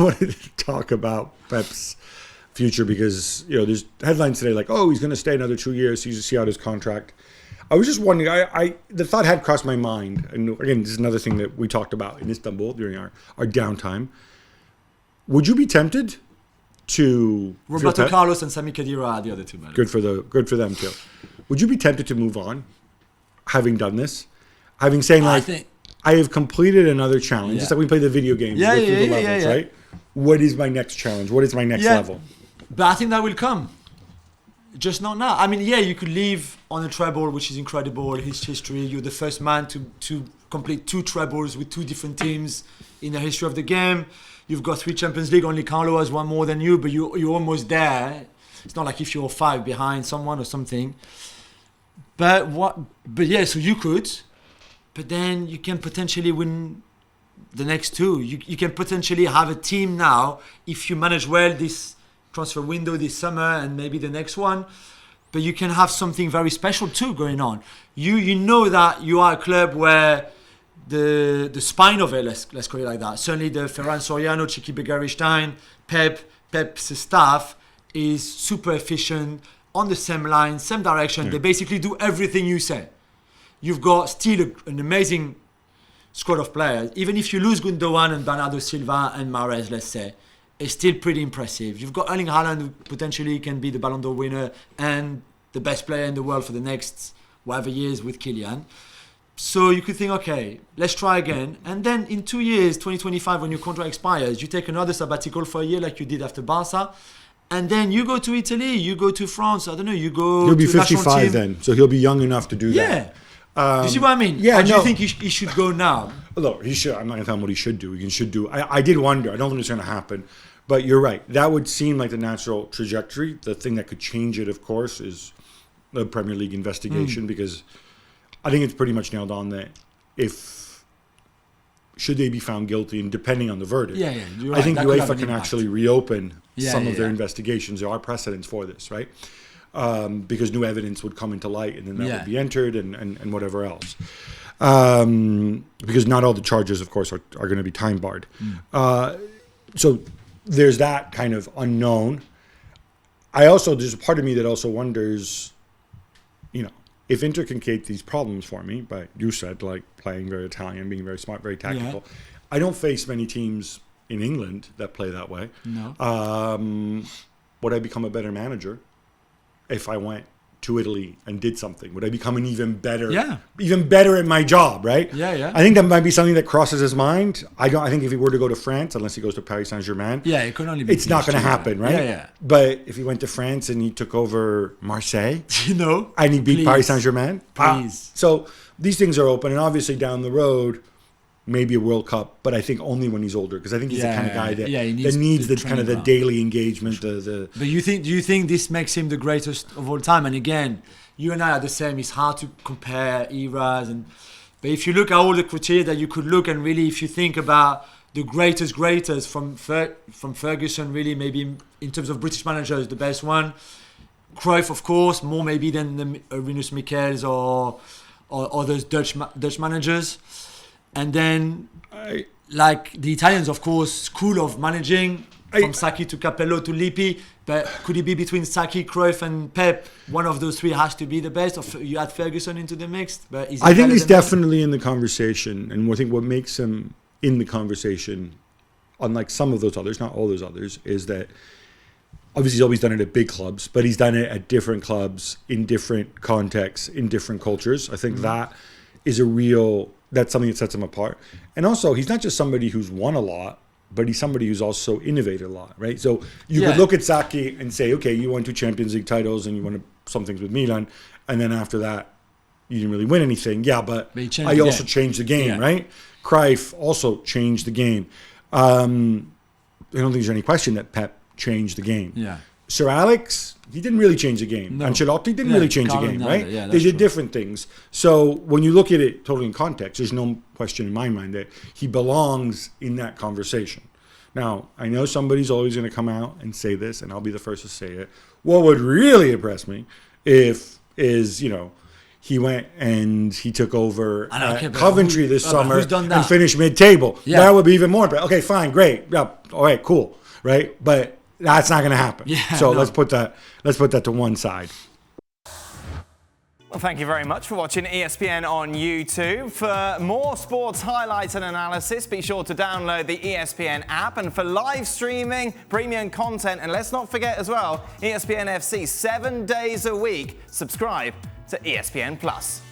wanted to talk about Pep's future because, there's headlines today like, oh, he's going to stay another 2 years. He's to see out his contract. I was just wondering, the thought had crossed my mind. And again, this is another thing that we talked about in Istanbul during our downtime. Would you be tempted to... Roberto Carlos and Sami Khedira are the other two, man. Good for them too. Would you be tempted to move on, having done this? Having saying I have completed another challenge. Just like we play the video games, through the levels, right? What is my next challenge? What is my next level? But I think that will come. Just not now. I mean, you could leave on a treble, which is incredible. His history. You're the first man to complete 2 trebles with 2 different teams in the history of the game. You've got 3 Champions League. Only Carlo has one more than you, but you're almost there. It's not like if you're 5 behind someone or something. But so you could, but then you can potentially win the next 2. You can potentially have a team now if you manage well this transfer window this summer and maybe the next one. But you can have something very special too going on. You know that you are a club where the spine of it, let's call it like that. Certainly the Ferran Soriano, Chiki Begaristain, Pep's staff is super efficient, on the same line, same direction. They basically do everything you say. You've got still an amazing squad of players. Even if you lose Gundogan and Bernardo Silva and Mahrez, let's say, it's still pretty impressive. You've got Erling Haaland, who potentially can be the Ballon d'Or winner and the best player in the world for the next whatever years with Julien. So you could think, okay, let's try again. And then in 2 years, 2025, when your contract expires, you take another sabbatical for a year like you did after Barca. And then you go to Italy, you go to France, I don't know, you go He'll be to 55 then, so he'll be young enough to do that. You see what I mean? Yeah, or do you think he should go now? Look, he should. I'm not going to tell him what he should do. He should do. I did wonder. I don't think it's going to happen. But you're right. That would seem like the natural trajectory. The thing that could change it, of course, is the Premier League investigation because I think it's pretty much nailed on that should they be found guilty and depending on the verdict, you're right. I think that UEFA can actually reopen some of their investigations. There are precedents for this, right? Because new evidence would come into light and then that would be entered and whatever else. Because not all the charges, of course, are going to be time barred. So there's that kind of unknown. There's a part of me that also wonders, if Inter can create these problems for me, but you said like playing very Italian, being very smart, very tactical. I don't face many teams in England that play that way. No. Would I become a better manager if I went to Italy and did something? Would I become an even better at my job, right? I think that might be something that crosses his mind. I think if he were to go to France, unless he goes to Paris Saint-Germain, it could only be it's not going to happen, right? But if he went to France and he took over Marseille, and he beat Paris Saint-Germain, so these things are open, and obviously down the road, maybe a World Cup, but I think only when he's older, because I think he's the kind of guy that needs the kind of the daily engagement. But do you think this makes him the greatest of all time? And again, you and I are the same. It's hard to compare eras, but if you look at all the criteria that you could look, and really, if you think about the greatest from Ferguson, really maybe in terms of British managers, the best one. Cruyff, of course, more maybe than the Rinus Michels or those Dutch managers. And then, like the Italians, of course, school of managing, from Sacchi to Capello to Lippi. But could it be between Sacchi, Cruyff and Pep? One of those 3 has to be the best. Or you add Ferguson into the mix. But I think he's definitely in the conversation. And I think what makes him in the conversation, unlike some of those others, not all those others, is that obviously he's always done it at big clubs, but he's done it at different clubs, in different contexts, in different cultures. I think that is that's something that sets him apart. And also, he's not just somebody who's won a lot, but he's somebody who's also innovated a lot, right? So you could look at Sacchi and say, okay, you won 2 Champions League titles and you won some things with Milan, and then after that, you didn't really win anything. Yeah, but I also changed the game, right? Cruyff also changed the game. I don't think there's any question that Pep changed the game. Sir Alex, he didn't really change the game. No. Ancelotti didn't really change the game, right? They did different things. So when you look at it totally in context, there's no question in my mind that he belongs in that conversation. Now, I know somebody's always going to come out and say this, and I'll be the first to say it. What would really impress me is, he went and he took over Okay, but Coventry this summer who's done that? and finished mid-table. Yeah. That would be even more. But okay, fine, great, yeah, all right, cool, right? But that's not going to happen. Yeah, so no. let's put that to one side. Well, thank you very much for watching ESPN on YouTube. For more sports highlights and analysis, be sure to download the ESPN app. And for live streaming, premium content, and let's not forget as well, ESPN FC 7 days a week. Subscribe to ESPN Plus.